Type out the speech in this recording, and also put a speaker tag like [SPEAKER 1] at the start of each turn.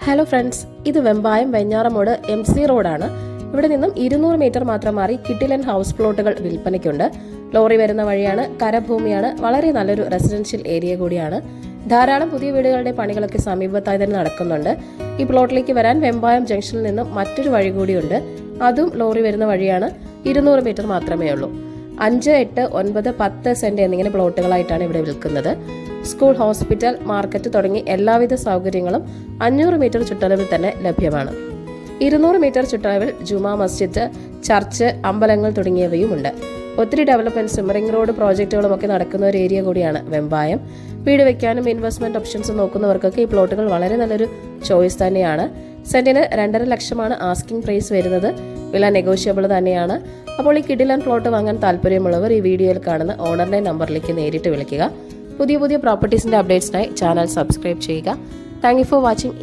[SPEAKER 1] Hello friends, ഇത് Vembayam Venjaramoodu MC റോഡാണ്. ഇവിടെ നിന്നും 200 മീറ്റർ മാത്രം മാറി കിഡിലൻ ഹൗസ് പ്ലോട്ടുകൾ വിൽപ്പനയ്ക്കുണ്ട്. ലോറി വരുന്ന വഴിയാണ്, കരഭൂമിയാണ്, വളരെ നല്ലൊരു റെസിഡൻഷ്യൽ ഏരിയ കൂടിയാണ്. ധാരാളം പുതിയ വീടുകളുടെ പണികളൊക്കെ സമീപത്തായി തന്നെ നടക്കുന്നുണ്ട്. ഈ പ്ലോട്ടിലേക്ക് വരാൻ വെമ്പായം ജംഗ്ഷനിൽ നിന്നും മറ്റൊരു വഴി കൂടിയുണ്ട്. അതും ലോറി വരുന്ന വഴിയാണ്. 200 മീറ്റർ മാത്രമേ ഉള്ളൂ. 5, 8, 9, 10 സെന്റ് എന്നിങ്ങനെ പ്ലോട്ടുകളായിട്ടാണ് ഇവിടെ വിൽക്കുന്നത്. സ്കൂൾ, ഹോസ്പിറ്റൽ, മാർക്കറ്റ് തുടങ്ങി എല്ലാവിധ സൗകര്യങ്ങളും 500 മീറ്റർ ചുറ്റളവിൽ തന്നെ ലഭ്യമാണ്. 200 മീറ്റർ ചുറ്റളവിൽ ജുമാ മസ്ജിദ്, ചർച്ച്, അമ്പലങ്ങൾ തുടങ്ങിയവയുമുണ്ട്. ഒത്തിരി ഡെവലപ്മെന്റ്സും റിംഗ് റോഡ് പ്രോജക്റ്റുകളും ഒക്കെ നടക്കുന്ന ഒരു ഏരിയ കൂടിയാണ് വെമ്പായം. വീട് വെക്കാനും ഇൻവെസ്റ്റ്മെന്റ് ഓപ്ഷൻസ് നോക്കുന്നവർക്കൊക്കെ ഈ പ്ലോട്ടുകൾ വളരെ നല്ലൊരു ചോയ്സ് തന്നെയാണ്. സെന്റിന് 2.5 ലക്ഷമാണ് ആസ്കിംഗ് പ്രൈസ് വരുന്നത്. വില നെഗോഷ്യബിൾ തന്നെയാണ്. അപ്പോൾ ഈ കിഡിലൻ പ്ലോട്ട് വാങ്ങാൻ താല്പര്യമുള്ളവർ ഈ വീഡിയോയിൽ കാണുന്ന ഓണറിന്റെ നമ്പറിലേക്ക് നേരിട്ട് വിളിക്കുക. പുതിയ പ്രോപ്പർട്ടീസിന്റെ അപ്ഡേറ്റ്സിനായി ചാനൽ സബ്സ്ക്രൈബ് ചെയ്യുക. Thank you for watching.